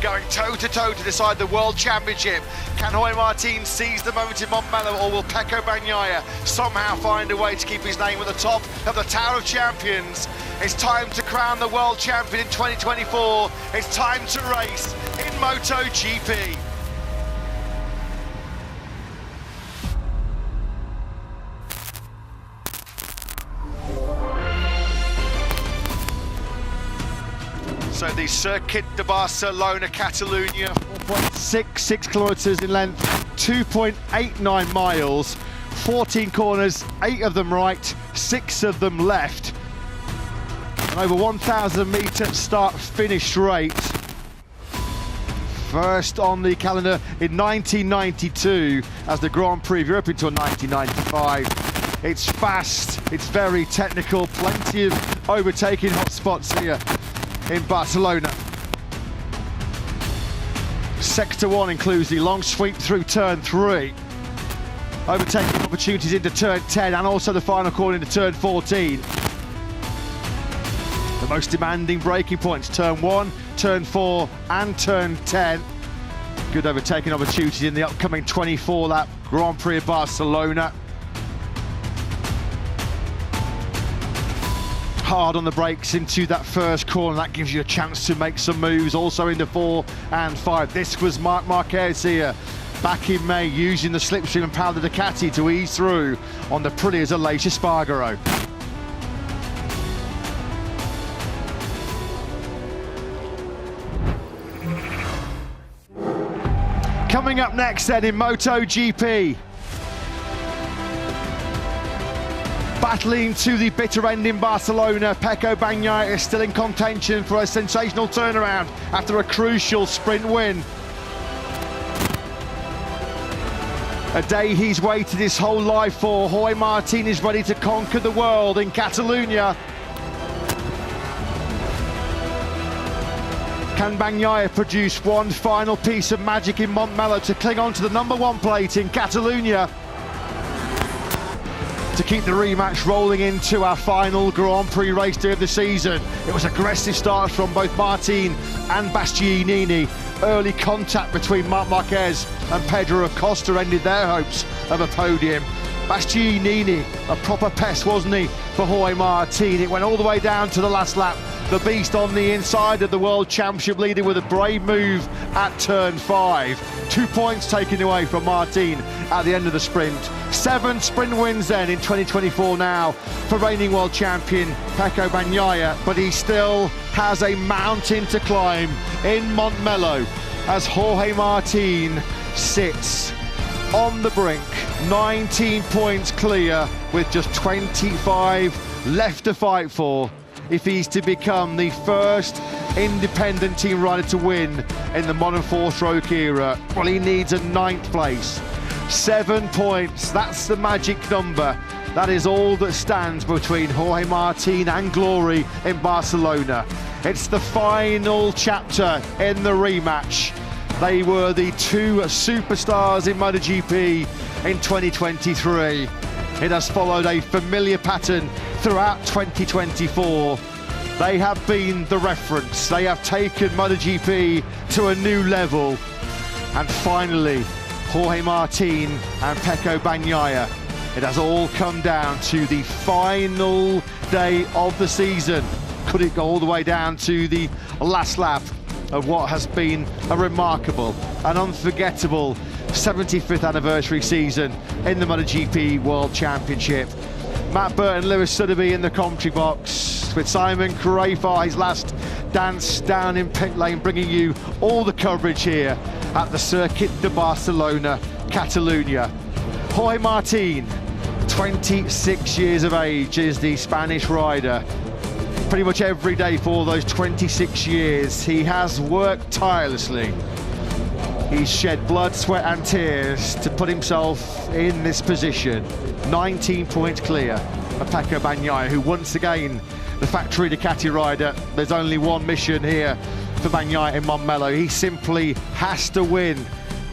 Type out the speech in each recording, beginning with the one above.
going toe-to-toe to decide the World Championship. Can Jorge Martin seize the moment in Montmello, or will Pecco Bagnaia somehow find a way to keep his name at the top of the Tower of Champions? It's time to crown the World Champion in 2024. It's time to race in MotoGP. So the Circuit de Barcelona, Catalunya, 4.66 kilometres in length, 2.89 miles, 14 corners, 8 of them right, 6 of them left. An over 1,000 metre start-finish rate. First on the calendar in 1992 as the Grand Prix of Europe until 1995. It's fast, it's very technical, plenty of overtaking hotspots here in Barcelona. Sector 1 includes the long sweep through turn 3. Overtaking opportunities into turn 10 and also the final corner into turn 14. The most demanding braking points, turn 1, turn 4 and turn 10. Good overtaking opportunities in the upcoming 24-lap Grand Prix of Barcelona. Hard on the brakes into that first corner, that gives you a chance to make some moves, also into 4 and 5. This was Marc Marquez here back in May, using the slipstream and power of the Ducati to ease through on the Aprilia as Aleix Espargaro. Coming up next then in MotoGP, battling to the bitter end in Barcelona, Pecco Bagnaia is still in contention for a sensational turnaround after a crucial sprint win. A day he's waited his whole life for. Jorge Martin is ready to conquer the world in Catalunya. Can Bagnaia produce one final piece of magic in Montmello to cling on to the #1 plate in Catalunya? To keep the rematch rolling into our final Grand Prix race day of the season. It was aggressive starts from both Martin and Bastianini. Early contact between Marc Marquez and Pedro Acosta ended their hopes of a podium. Bastianini, a proper pest, wasn't he, for Jorge Martin? It went all the way down to the last lap. The beast on the inside of the World Championship leader with a brave move at turn 5. 2 points taken away from Martin at the end of the sprint. 7 sprint wins then in 2024 now for reigning world champion Pecco Bagnaia, but he still has a mountain to climb in Montmello as Jorge Martin sits on the brink, 19 points clear with just 25 left to fight for if he's to become the first independent team rider to win in the modern 4-stroke era. Well, he needs a 9th place. 7 points, that's the magic number. That is all that stands between Jorge Martin and glory in Barcelona. It's the final chapter in the rematch. They were the 2 superstars in MotoGP in 2023. It has followed a familiar pattern throughout 2024. They have been the reference. They have taken MotoGP to a new level. And finally, Jorge Martin and Pecco Bagnaia. It has all come down to the final day of the season. Could it go all the way down to the last lap of what has been a remarkable and unforgettable 75th anniversary season in the MotoGP World Championship? Matt Burton, Lewis Sotheby in the commentary box with Simon Crafar, his last dance down in pit lane, bringing you all the coverage here at the Circuit de Barcelona, Catalunya. Jorge Martin, 26 years of age, is the Spanish rider. Pretty much every day for those 26 years, he has worked tirelessly. He's shed blood, sweat and tears to put himself in this position. 19 points clear of Pecco Bagnaia, who once again, the factory Ducati rider, there's only one mission here for Bagnaia in Montmello. He simply has to win.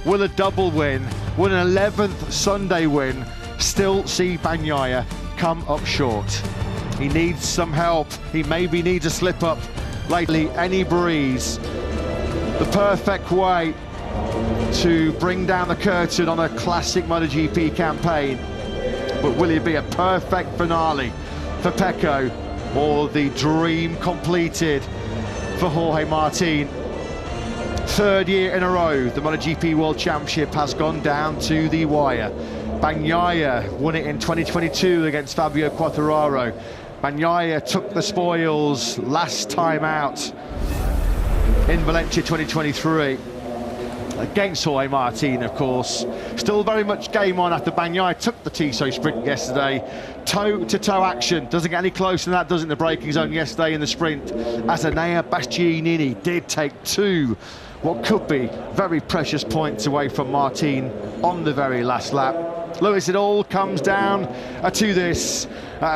Will a double win, will an 11th Sunday win still see Bagnaia come up short? He needs some help. He maybe needs a slip up lately. Any breeze The perfect way to bring down the curtain on a classic MotoGP campaign. But will it be a perfect finale for Pecco, or the dream completed for Jorge Martin? Third year in a row, the MotoGP World Championship has gone down to the wire. Bagnaia won it in 2022 against Fabio Quartararo. Bagnaia took the spoils last time out in Valencia 2023. Against Jorge Martin, of course. Still very much game on after Bagnaia took the Tissot sprint yesterday. Toe-to-toe action. Doesn't get any closer than that, does it, in the braking zone yesterday in the sprint, as Enea Bastianini did take two, what could be very precious points away from Martin on the very last lap. Lewis, it all comes down to this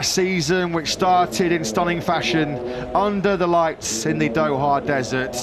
season which started in stunning fashion under the lights in the Doha Desert.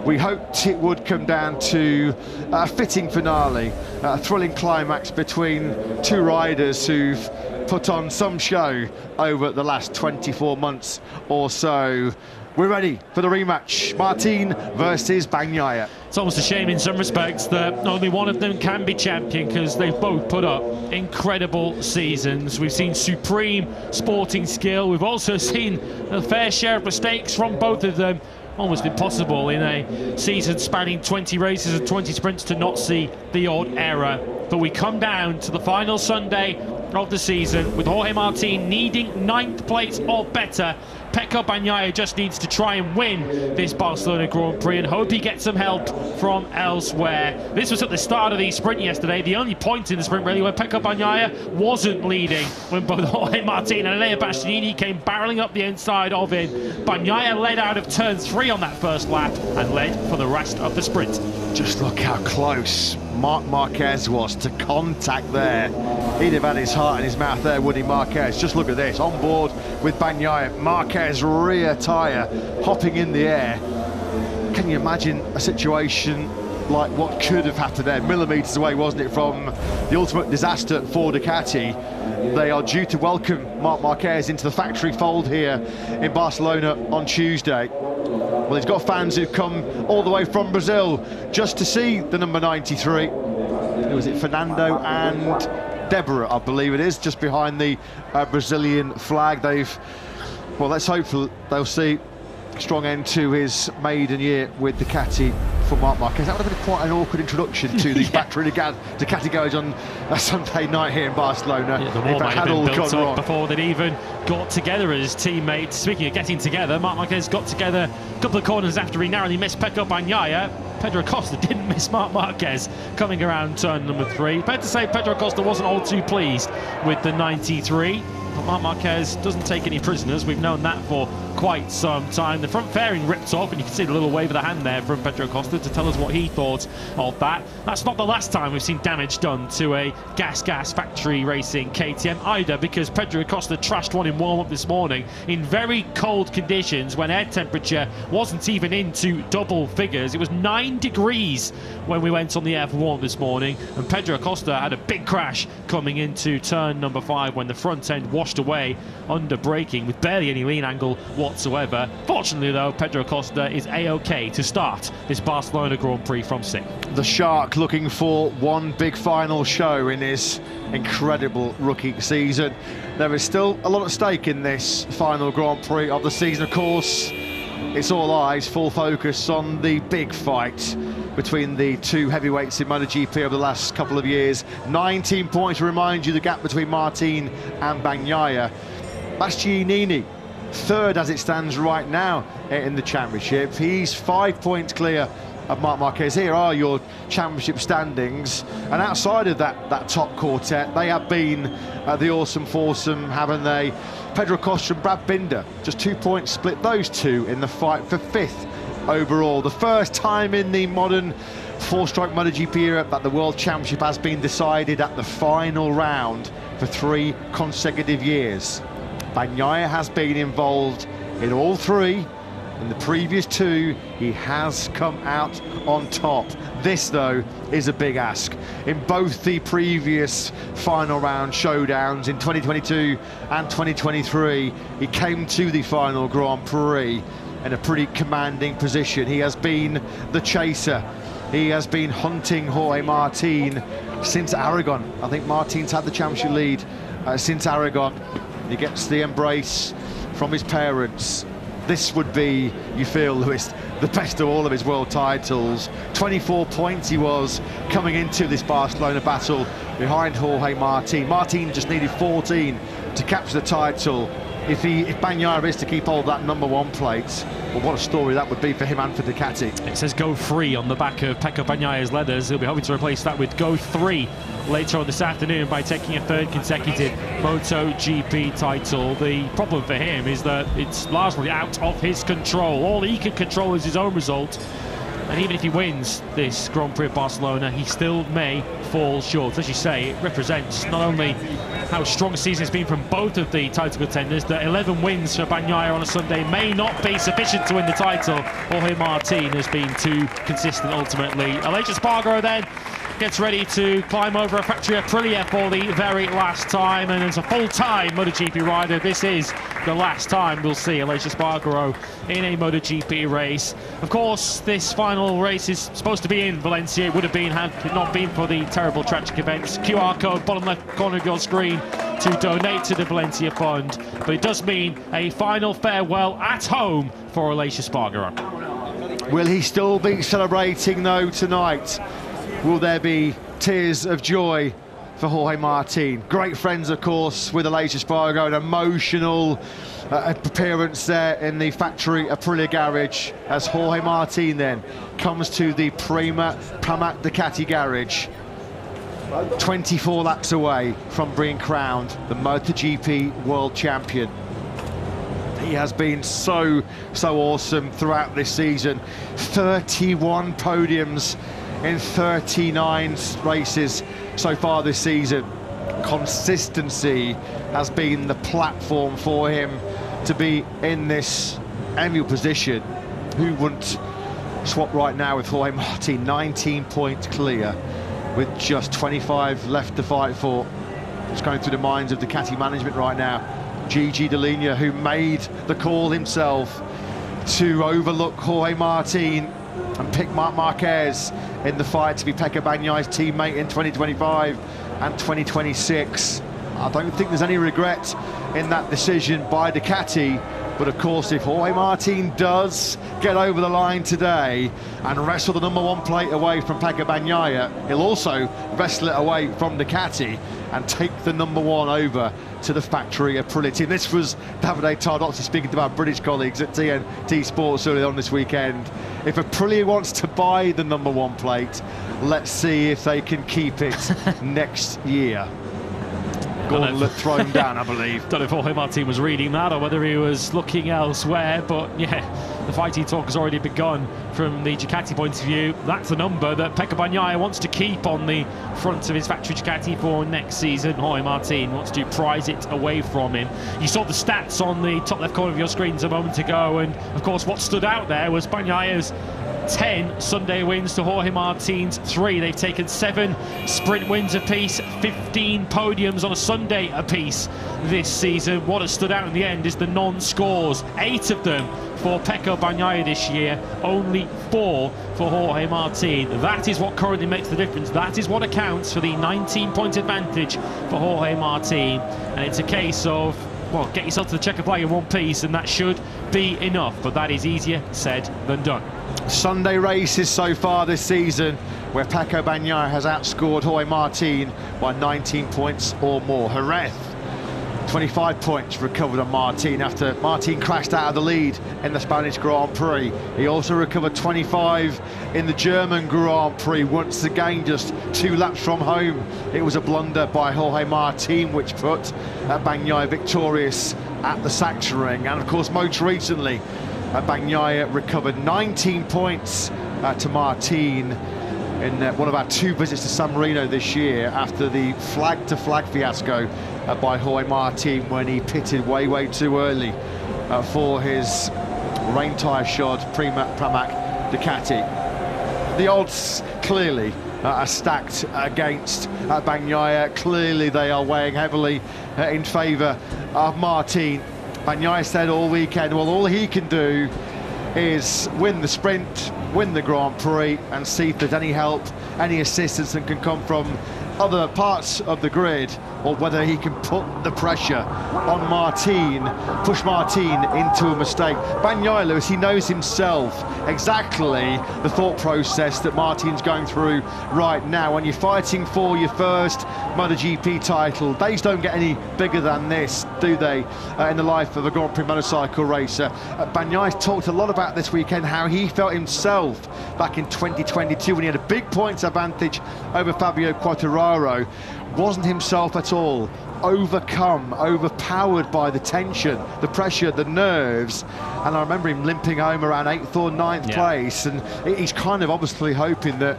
We hoped it would come down to a fitting finale, a thrilling climax between two riders who've put on some show over the last 24 months or so. We're ready for the rematch. Martin versus Bagnaia. It's almost a shame in some respects that only one of them can be champion, because they've both put up incredible seasons. We've seen supreme sporting skill. We've also seen a fair share of mistakes from both of them. Almost impossible in a season spanning 20 races and 20 sprints to not see the odd error. But we come down to the final Sunday of the season with Jorge Martin needing 9th place or better. Pecco Bagnaia just needs to try and win this Barcelona Grand Prix and hope he gets some help from elsewhere. This was at the start of the sprint yesterday, the only point in the sprint really where Pecco Bagnaia wasn't leading, when both Jorge Martin and Enea Bastianini came barreling up the inside of him. Bagnaia led out of turn 3 on that first lap and led for the rest of the sprint. Just look how close Marc Marquez was to contact there. He'd have had his heart in his mouth there, wouldn't he, Marquez? Just look at this, on board with Bagnaia. Marquez rear tyre hopping in the air. Can you imagine a situation like what could have happened there? Millimetres away, wasn't it, from the ultimate disaster for Ducati. They are due to welcome Marc Marquez into the factory fold here in Barcelona on Tuesday. Well, he's got fans who've come all the way from Brazil just to see the number 93. Who was it? Fernando and Deborah, I believe it is, just behind the Brazilian flag. Well, let's hope they'll see a strong end to his maiden year with Ducati for Marc Marquez. That would have been quite an awkward introduction to the factory Ducati garage on a Sunday night here in Barcelona. Yeah, the wall might have been built up before they'd even got together as teammates. Speaking of getting together, Marc Marquez got together a couple of corners after he narrowly missed Pecco Bagnaia. Pedro Acosta didn't miss Marc Marquez coming around turn number 3. Fair to say Pedro Acosta wasn't all too pleased with the 93. But Marc Marquez doesn't take any prisoners. We've known that for quite some time. The front fairing ripped off, and you can see the little wave of the hand there from Pedro Acosta to tell us what he thought of that. That's not the last time we've seen damage done to a Gas Factory Racing KTM either, because Pedro Acosta trashed one in warm-up this morning in very cold conditions when air temperature wasn't even into double figures. It was 9 degrees when we went on the air for warm-up this morning, and Pedro Acosta had a big crash coming into turn number 5 when the front end washed away under braking with barely any lean angle whatsoever. Fortunately though, Pedro Acosta is A-OK to start this Barcelona Grand Prix from 6th. The Shark looking for one big final show in his incredible rookie season. There is still a lot at stake in this final Grand Prix of the season, of course. It's all eyes, full focus on the big fight between the two heavyweights in MotoGP over the last couple of years. 19 points to remind you the gap between Martin and Bagnaia. Bastianini, third as it stands right now in the championship. He's 5 points clear of Marc Marquez. Here are your championship standings, and outside of that top quartet, they have been the awesome foursome, haven't they? Pedro Acosta and Brad Binder, just 2 points split those two in the fight for 5th overall. The first time in the modern four-stroke MotoGP era that the World Championship has been decided at the final round for 3 consecutive years. Bagnaia has been involved in all 3. In the previous 2, he has come out on top. This, though, is a big ask. In both the previous final round showdowns in 2022 and 2023, he came to the final Grand Prix in a pretty commanding position. He has been the chaser. He has been hunting Jorge Martin since Aragon. I think Martin's had the championship lead since Aragon. He gets the embrace from his parents. This would be, you feel, Lewis, the best of all of his world titles. 24 points he was coming into this Barcelona battle behind Jorge Martin. Martin just needed 14 to capture the title. If Bagnaia is to keep hold of that #1 plate, well, what a story that would be for him and for Ducati. It says Go 3 on the back of Pecco Bagnaia's leathers. He'll be hoping to replace that with Go 3 later on this afternoon by taking a third consecutive MotoGP title. The problem for him is that it's largely out of his control. All he can control is his own result. And even if he wins this Grand Prix of Barcelona, he still may fall short. As you say, it represents not only how strong a season it's been from both of the title contenders, that 11 wins for Bagnaia on a Sunday may not be sufficient to win the title. Jorge Martin has been too consistent ultimately. Aleix Espargaro then gets ready to climb over a Factory Aprilia for the very last time, and as a full-time MotoGP rider, this is the last time we'll see Aleix Espargaro in a MotoGP race. Of course, this final race is supposed to be in Valencia. It would have been had it not been for the terrible tragic events. QR code, bottom left corner of your screen, to donate to the Valencia Fund. But it does mean a final farewell at home for Aleix Espargaro. Will he still be celebrating though tonight? Will there be tears of joy for Jorge Martin? Great friends, of course, with Aleix Espargaro. An emotional appearance there in the Factory Aprilia garage as Jorge Martin then comes to the Prima Pramac Ducati garage. 24 laps away from being crowned the MotoGP World Champion. He has been so awesome throughout this season. 31 podiums in 39 races so far this season. Consistency has been the platform for him to be in this enviable position. Who wouldn't swap right now with Jorge Martin? 19 points clear with just 25 left to fight for. It's going through the minds of Ducati management right now. Gigi Dall'Igna, who made the call himself to overlook Jorge Martin and pick Marc Marquez in the fight to be Pecco Bagnaia's teammate in 2025 and 2026. I don't think there's any regret in that decision by Ducati, but of course if Jorge Martin does get over the line today and wrestle the #1 plate away from Pecco Bagnaia, he'll also wrestle it away from Ducati and take the #1 over to the Factory Aprilia team. This was Davide Tardozzi speaking to our British colleagues at TNT Sports earlier on this weekend. If Aprilia wants to buy the #1 plate, let's see if they can keep it next year. Gauntlet thrown down, I believe. Don't know if Jorge Martin was reading that or whether he was looking elsewhere, but yeah, the fighting talk has already begun from the Ducati point of view. That's the number that Pecco Bagnaia wants to keep on the front of his factory Ducati for next season. Jorge Martin wants to prize it away from him. You saw the stats on the top left corner of your screens a moment ago, and of course what stood out there was Bagnaia's 10 Sunday wins to Jorge Martin's 3. They've taken 7 sprint wins apiece, 15 podiums on a Sunday apiece this season. What has stood out in the end is the non-scores. 8 of them for Pecco Bagnaia this year, only 4 for Jorge Martin. That is what currently makes the difference. That is what accounts for the 19-point advantage for Jorge Martin. And it's a case of, well, get yourself to the checker flag in one piece and that should be enough, but that is easier said than done. Sunday races so far this season where Pecco Bagnaia has outscored Jorge Martin by 19 points or more. Jerez, 25 points recovered on Martin after Martin crashed out of the lead in the Spanish Grand Prix. He also recovered 25 in the German Grand Prix, once again just 2 laps from home. It was a blunder by Jorge Martin which put Bagnaia victorious at the Sachsenring. And of course most recently Bagnaia recovered 19 points to Martin in one of our 2 visits to San Marino this year after the flag-to-flag fiasco by Jorge Martin when he pitted way too early for his rain tyre shod Prima Pramac Ducati. The odds clearly are stacked against Bagnaia. Clearly they are weighing heavily in favour of Martin. Bagnaia said all weekend, well, all he can do is win the sprint, win the Grand Prix, and see if there's any help, any assistance that can come from other parts of the grid, or whether he can put the pressure on Martin, push Martin into a mistake. Bagnaia, Lewis, he knows himself exactly the thought process that Martin's going through right now. When you're fighting for your first MotoGP title, days don't get any bigger than this, do they, in the life of a Grand Prix motorcycle racer. Bagnaia talked a lot about this weekend, how he felt himself back in 2022 when he had a big points advantage over Fabio Quartararo. Wasn't himself at all, overpowered by the tension, the pressure, the nerves, and I remember him limping home around 8th or 9th place, and he's kind of obviously hoping that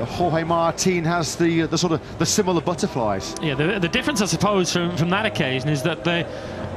Jorge Martin has the sort of the similar butterflies. Yeah, the difference I suppose from that occasion is that the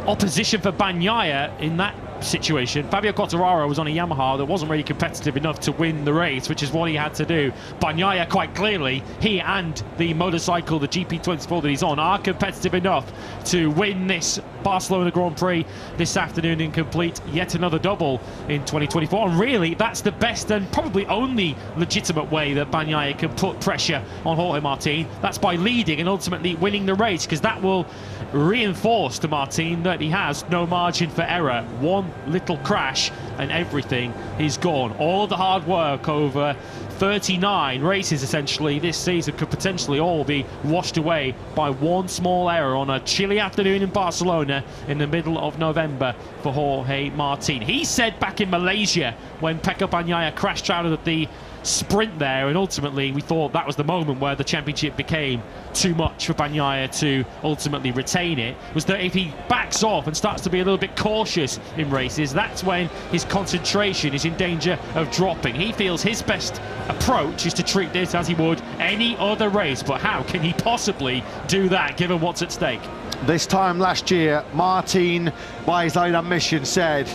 opposition for Bagnaia in that situation, Fabio Quartararo was on a Yamaha that wasn't really competitive enough to win the race, which is what he had to do. Bagnaia, quite clearly, he and the motorcycle, the GP24 that he's on, are competitive enough to win this Barcelona Grand Prix this afternoon and complete yet another double in 2024. And really, that's the best and probably only legitimate way that Bagnaia can put pressure on Jorge Martin. That's by leading and ultimately winning the race, because that will reinforce to Martin that he has no margin for error. One little crash and everything is gone. All of the hard work over 39 races essentially this season could potentially all be washed away by one small error on a chilly afternoon in Barcelona in the middle of November for Jorge Martin. He said back in Malaysia when Pecco Bagnaia crashed out of the sprint there, and ultimately we thought that was the moment where the championship became too much for Bagnaia to ultimately retain it, was that if he backs off and starts to be a little bit cautious in races, that's when his concentration is in danger of dropping. He feels his best approach is to treat this as he would any other race, but how can he possibly do that given what's at stake? This time last year, Martin, by his own admission, said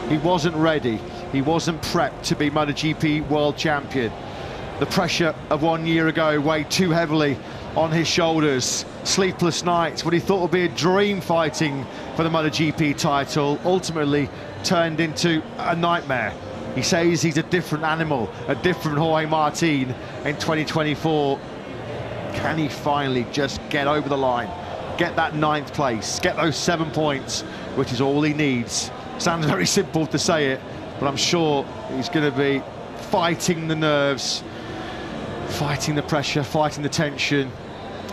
he wasn't ready. He wasn't prepped to be MotoGP world champion. The pressure of 1 year ago weighed too heavily on his shoulders. Sleepless nights, what he thought would be a dream fighting for the MotoGP title, ultimately turned into a nightmare. He says he's a different animal, a different Jorge Martin in 2024. Can he finally just get over the line, get that 9th place, get those 7 points, which is all he needs? Sounds very simple to say it, but I'm sure he's going to be fighting the nerves, fighting the pressure, fighting the tension.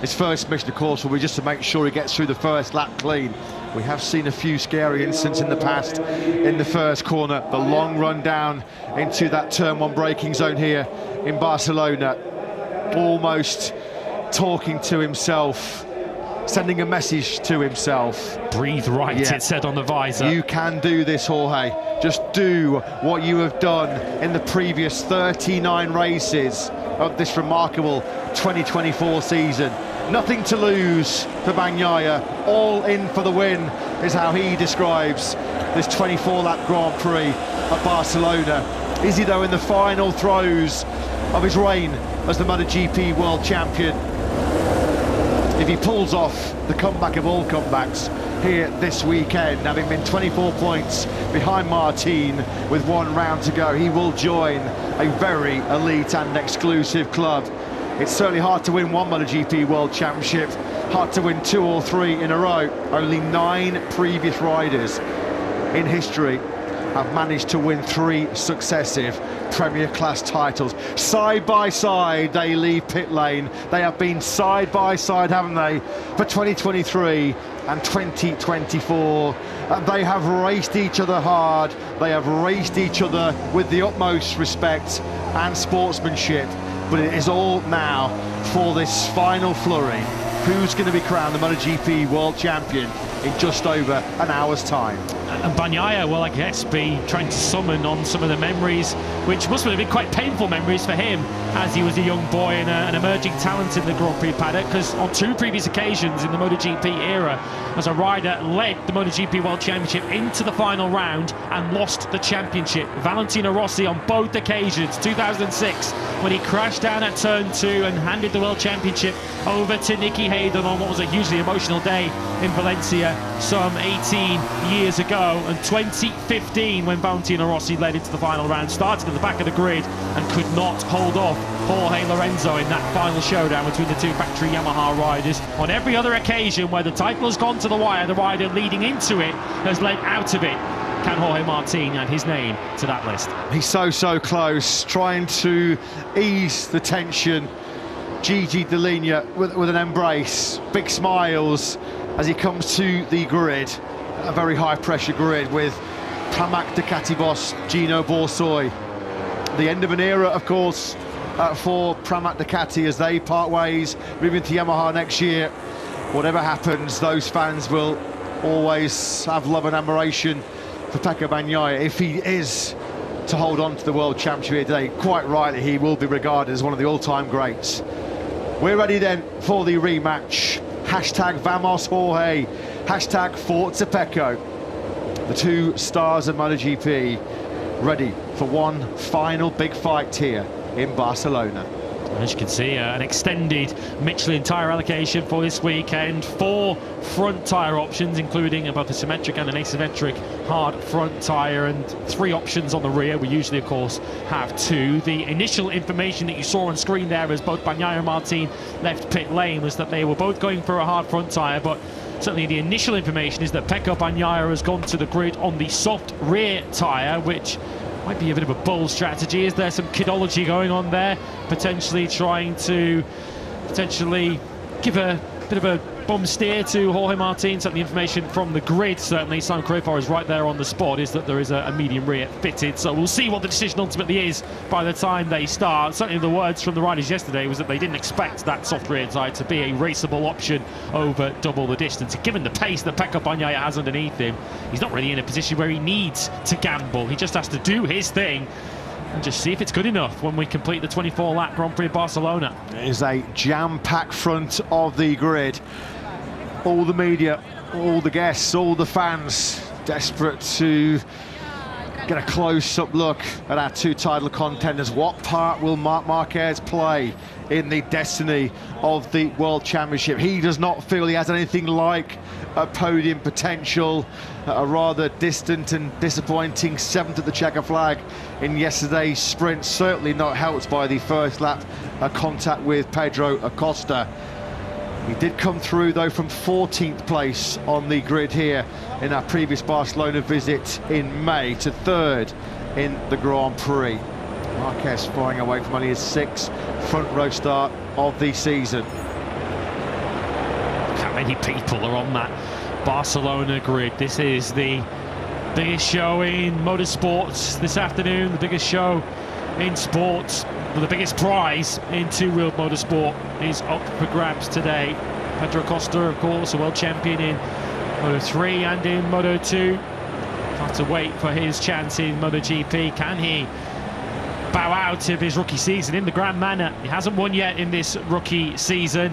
His first mission, of course, will be just to make sure he gets through the first lap clean. We have seen a few scary incidents in the past in the first corner. The long run down into that turn 1 braking zone here in Barcelona. Almost talking to himself, sending a message to himself. Breathe right, it said on the visor. You can do this, Jorge. Just do what you have done in the previous 39 races of this remarkable 2024 season. Nothing to lose for Bagnaia. All in for the win is how he describes this 24-lap Grand Prix at Barcelona. Is he, though, in the final throes of his reign as the MotoGP world champion? If he pulls off the comeback of all comebacks here this weekend, having been 24 points behind Martin with 1 round to go, he will join a very elite and exclusive club. It's certainly hard to win 1 MotoGP World Championship, hard to win 2 or 3 in a row. Only 9 previous riders in history have managed to win 3 successive Premier Class titles. Side by side, they leave pit lane. They have been side by side, haven't they, for 2023 and 2024. They have raced each other hard. They have raced each other with the utmost respect and sportsmanship. But it is all now for this final flurry. Who's going to be crowned the MotoGP World Champion in just over an hour's time? And Bagnaia will, I guess, be trying to summon on some of the memories, which must have been quite painful memories for him as he was a young boy and an emerging talent in the Grand Prix paddock, because on 2 previous occasions in the MotoGP era, as a rider led the MotoGP World Championship into the final round and lost the championship. Valentino Rossi on both occasions, 2006 when he crashed down at turn 2 and handed the World Championship over to Nicky Hayden on what was a hugely emotional day in Valencia some 18 years ago, and 2015 when Valentino Rossi led into the final round, started at the back of the grid and could not hold off Jorge Lorenzo in that final showdown between the two factory Yamaha riders. On every other occasion where the title has gone to the wire, the rider leading into it has led out of it. Can Jorge Martin add his name to that list? He's so close, trying to ease the tension. Gigi Dall'Igna with an embrace, big smiles as he comes to the grid, a very high pressure grid with Pramac Ducati boss Gino Borsoi. The end of an era, of course, for Pramac Ducati as they part ways, moving to Yamaha next year. Whatever happens, those fans will always have love and admiration for Pecco Bagnaia. If he is to hold on to the World Championship here today, quite rightly, he will be regarded as one of the all-time greats. We're ready then for the rematch. Hashtag Vamos Jorge, hashtag Forza Pecco. The two stars of MotoGP ready for one final big fight here in Barcelona. As you can see, an extended Michelin tyre allocation for this weekend. 4 front tyre options, including both a symmetric and an asymmetric hard front tyre, and 3 options on the rear. We usually, of course, have 2. The initial information that you saw on screen there as both Bagnaia and Martin left pit lane was that they were both going for a hard front tyre, but certainly the initial information is that Pecco Bagnaia has gone to the grid on the soft rear tyre, which might be a bit of a bold strategy. Is there some kidology going on there? Potentially trying to give a bit of a bum steer to Jorge Martin. Certainly information from the grid, certainly Simon Crowfoy is right there on the spot, is that there is a medium rear fitted. So we'll see what the decision ultimately is by the time they start. Certainly the words from the riders yesterday was that they didn't expect that soft rear tyre to be a raceable option over double the distance. Given the pace that Pecco Bagnaia has underneath him, he's not really in a position where he needs to gamble. He just has to do his thing and just see if it's good enough when we complete the 24-lap Grand Prix of Barcelona. It is a jam-packed front of the grid. All the media, all the guests, all the fans desperate to get a close-up look at our 2 title contenders. What part will Marc Marquez play in the destiny of the World Championship? He does not feel he has anything like a podium potential. A rather distant and disappointing 7th at the checker flag in yesterday's sprint, certainly not helped by the first lap contact with Pedro Acosta. He did come through though from 14th place on the grid here in our previous Barcelona visit in May to 3rd in the Grand Prix. Marquez flying away from only his 6th front row start of the season. How many people are on that Barcelona grid? This is the biggest show in motorsports this afternoon, the biggest show in sports. The biggest prize in two-wheeled motorsport is up for grabs today. Pedro Acosta, of course, a world champion in Moto3 and in Moto2. Have to wait for his chance in MotoGP. Can he bow out of his rookie season in the grand manner? He hasn't won yet in this rookie season,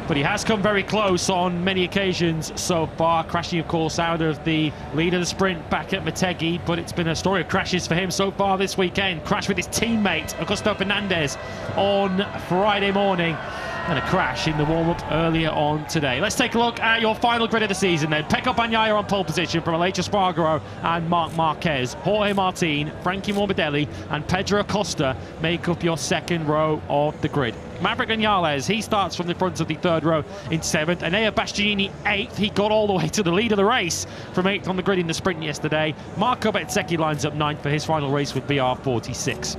but he has come very close on many occasions so far, crashing, of course, out of the lead of the sprint back at Motegi. But it's been a story of crashes for him so far this weekend. Crash with his teammate, Augusto Fernandez, on Friday morning, and a crash in the warm-up earlier on today. Let's take a look at your final grid of the season then. Pecco Bagnaia on pole position from Aleix Espargaro and Marc Marquez. Jorge Martin, Frankie Morbidelli and Pedro Acosta make up your second row of the grid. Maverick Viñales, he starts from the front of the 3rd row in 7th. Enea Bastianini 8th. He got all the way to the lead of the race from 8th on the grid in the sprint yesterday. Marco Bezzecchi lines up 9th for his final race with BR46.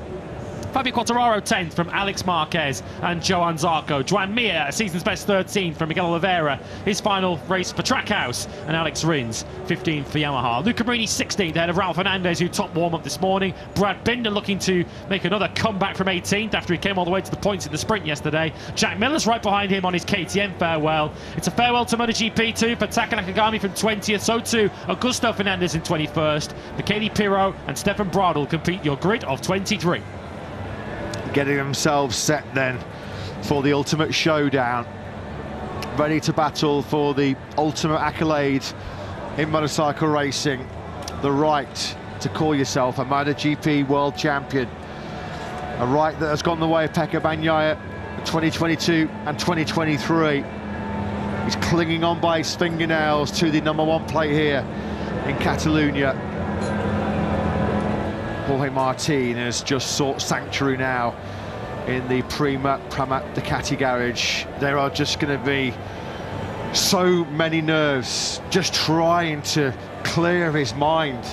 Fabio Quartararo 10th from Alex Marquez and Johann Zarco. Joan Mir, a season's best 13th from Miguel Oliveira. His final race for Trackhouse. And Alex Rins 15th for Yamaha. Luca Marini 16th ahead of Raul Fernandez, who top warm-up this morning. Brad Binder looking to make another comeback from 18th after he came all the way to the points in the sprint yesterday. Jack Miller's right behind him on his KTM farewell. It's a farewell to MotoGP too for Taka Nakagami from 20th. So too Augusto Fernandez in 21st. Michele Pirro and Stefan Bradl complete your grid of 23. Getting themselves set then for the ultimate showdown. ready to battle for the ultimate accolade in motorcycle racing, the right to call yourself a MotoGP world champion, a right that has gone the way of Pecco Bagnaia in 2022 and 2023. He's clinging on by his fingernails to the #1 plate here in Catalonia. Jorge Martin has just sought sanctuary now in the Prima Pramac Ducati garage. There are just going to be so many nerves, just trying to clear his mind.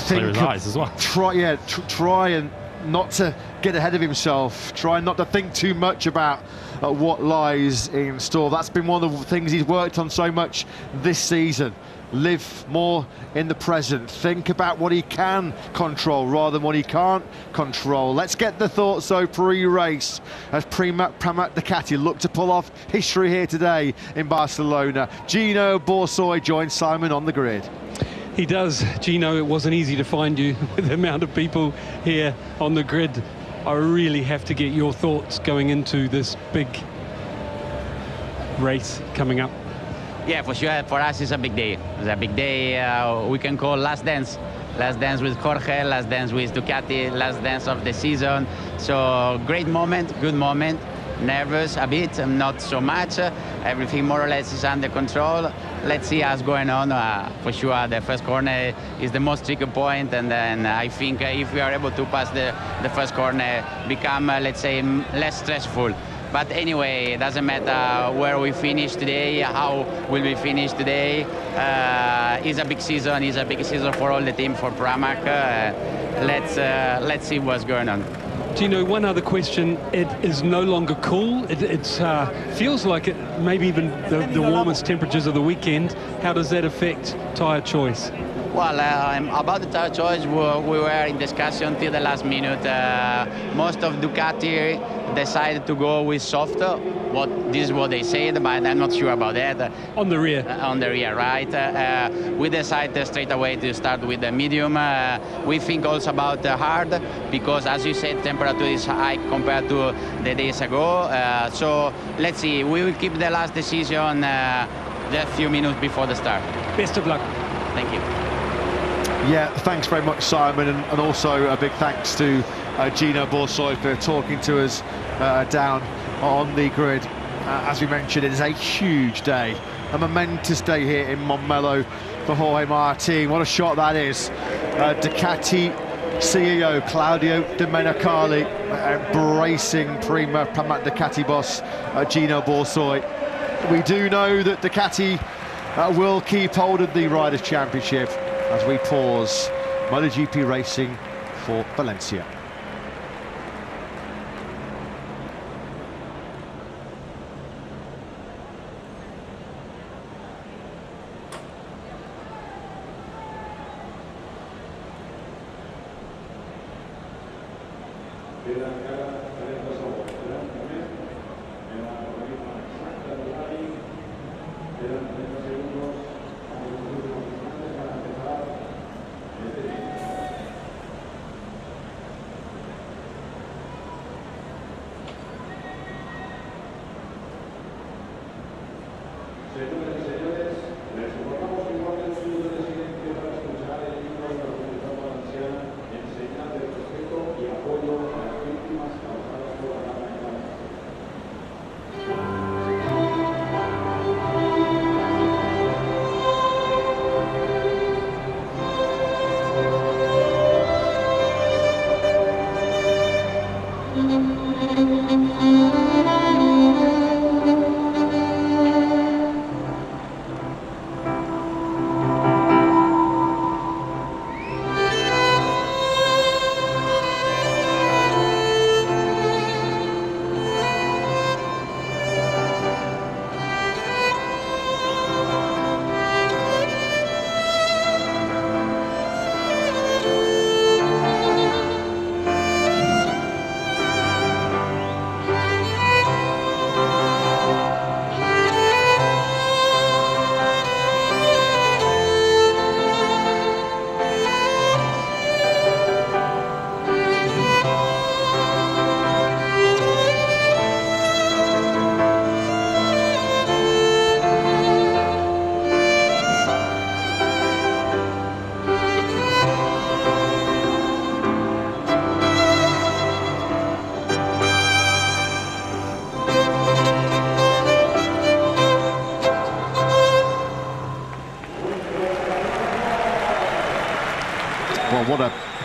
Clear his eyes as well. Try and not to get ahead of himself. Try not to think too much about what lies in store. That's been one of the things he's worked on so much this season. Live more in the present. Think about what he can control rather than what he can't control. Let's get the thoughts though pre-race as Prima Pramac Ducati look to pull off history here today in Barcelona. Gino Borsoi joins Simon on the grid. He does. Gino, it wasn't easy to find you with the amount of people here on the grid. I really have to get your thoughts going into this big race coming up. Yeah, for sure. For us, it's a big day. It's a big day. We can call last dance. Last dance with Jorge, last dance with Ducati, last dance of the season. So great moment, good moment. Nervous a bit, not so much. Everything more or less is under control. Let's see what's going on. For sure, the first corner is the most tricky point, and then I think if we are able to pass the first corner, become, let's say, less stressful. But anyway, it doesn't matter where we finish today, how will we finish today. It's a big season. It's a big season for all the team, for Pramac. Let's see what's going on. Gino, one other question. It is no longer cool. It feels like it maybe even the warmest temperatures of the weekend. How does that affect tyre choice? Well, about the tyre choice, we were in discussion till the last minute. Most of Ducati decided to go with soft. This is what they said, but I'm not sure about that. On the rear. On the rear, right. We decided straight away to start with the medium. We think also about the hard, because as you said, temperature is high compared to the days ago. So let's see. We will keep the last decision just a few minutes before the start. Best of luck. Thank you. Yeah, thanks very much, Simon, and also a big thanks to Gino Borsoi for talking to us down on the grid. As we mentioned, it is a huge day, a momentous day here in Montmello for Jorge Martin. What a shot that is. Ducati CEO Claudio Domenicali embracing Prima Pramac Ducati boss Gino Borsoi. We do know that Ducati will keep hold of the Riders' Championship as we pause MotoGP racing for Valencia.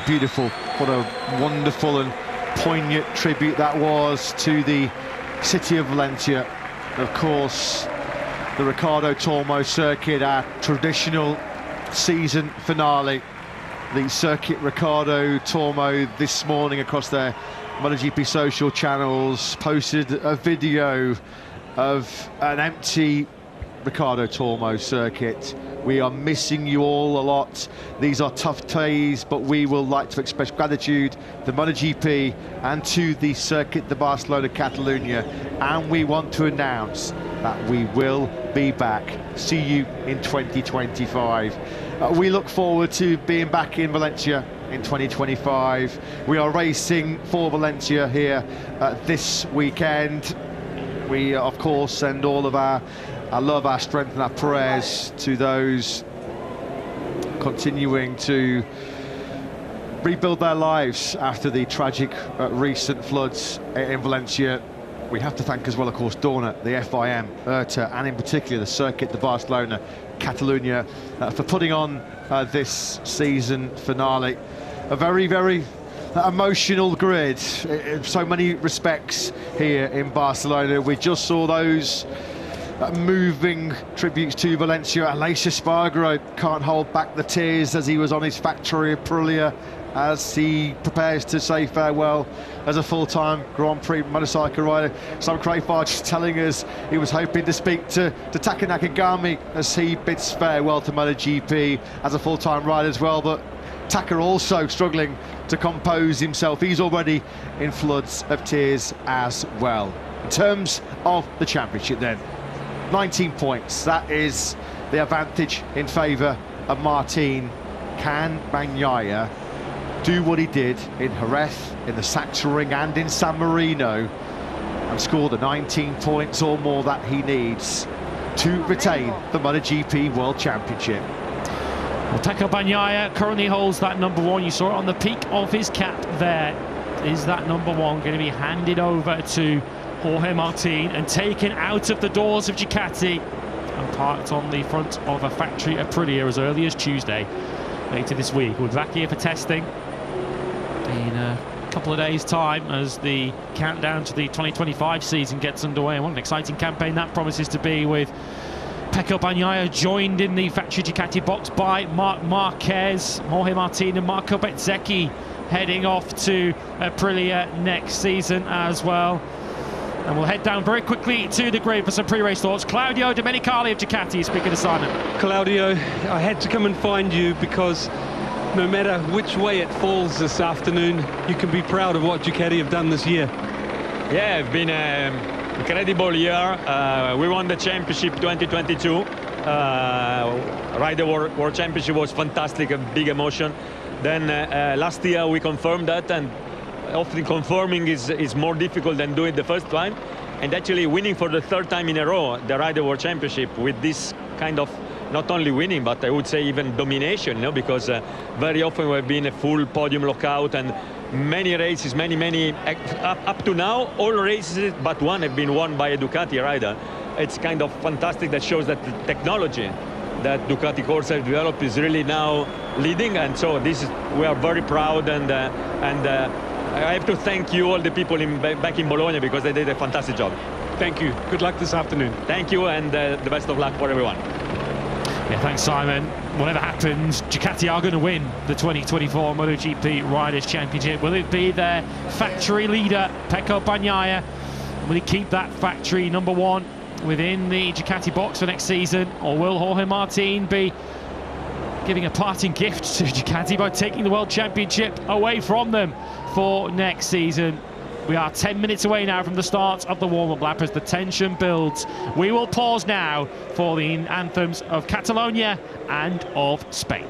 beautiful. What a wonderful and poignant tribute that was to the city of Valencia. Of course, the Ricardo Tormo circuit, our traditional season finale. The circuit Ricardo Tormo this morning across their MotoGP social channels posted a video of an empty Ricardo Tormo circuit. We are missing you all a lot. These are tough days, but we will like to express gratitude to MotoGP and to the Circuit de Barcelona Catalunya, and we want to announce that we will be back. See you in 2025. We look forward to being back in Valencia in 2025. We are racing for Valencia here this weekend. We, of course, send all of our love, our strength and our prayers to those continuing to rebuild their lives after the tragic recent floods in Valencia. We have to thank as well, of course, Dorna, the FIM, IRTA, and in particular the Circuit de Barcelona Catalunya for putting on this season finale. A very, very emotional grid in so many respects here in Barcelona. We just saw those moving tributes to Valencia. Aleix Espargaro can't hold back the tears as he was on his factory Aprilia as he prepares to say farewell as a full-time Grand Prix motorcycle rider. Sam Crafar just telling us he was hoping to speak to Taka Nakagami as he bids farewell to MotoGP as a full-time rider as well, but Taka also struggling to compose himself. He's already in floods of tears as well. In terms of the championship then, 19 points, that is the advantage in favour of Martin. Can Bagnaia do what he did in Jerez, in the Sachsenring and in San Marino and score the 19 points or more that he needs to retain the MotoGP World Championship? Well, Pecco Bagnaia currently holds that number one. You saw it on the peak of his cap there. Is that number one going to be handed over to Jorge Martin and taken out of the doors of Ducati and parked on the front of a factory Aprilia as early as Tuesday later this week? We'll be back here for testing in a couple of days' time as the countdown to the 2025 season gets underway. And what an exciting campaign that promises to be, with Pecco Bagnaia joined in the factory Ducati box by Marc Marquez, Jorge Martin and Marco Bezzecchi heading off to Aprilia next season as well. And we'll head down very quickly to the grid for some pre-race thoughts. Claudio Domenicali of Ducati is speaking to Simon. Claudio, I had to come and find you because no matter which way it falls this afternoon, you can be proud of what Ducati have done this year. Yeah, it's been an incredible year. We won the championship 2022. Ryder World Championship was fantastic, a big emotion. Then last year we confirmed that, and often confirming is more difficult than doing it the first time. And actually winning for the third time in a row the Ryder World Championship with this kind of not only winning, but I would say even domination, you know, because very often we've been a full podium lockout, and many races, many up to now, all races but one have been won by a Ducati rider. It's kind of fantastic. That shows that the technology that Ducati Corsa have developed is really now leading, and so we are very proud, and I have to thank you, all the people back in Bologna, because they did a fantastic job. Thank you. Good luck this afternoon. Thank you, and the best of luck for everyone. Yeah, thanks, Simon. Whatever happens, Ducati are going to win the 2024 MotoGP Riders' Championship. Will it be their factory leader, Pecco Bagnaia? Will he keep that factory number one within the Ducati box for next season? Or will Jorge Martin be giving a parting gift to Ducati by taking the World Championship away from them for next season? We are 10 minutes away now from the start of the warm-up lap as the tension builds. We will pause now for the anthems of Catalonia and of Spain.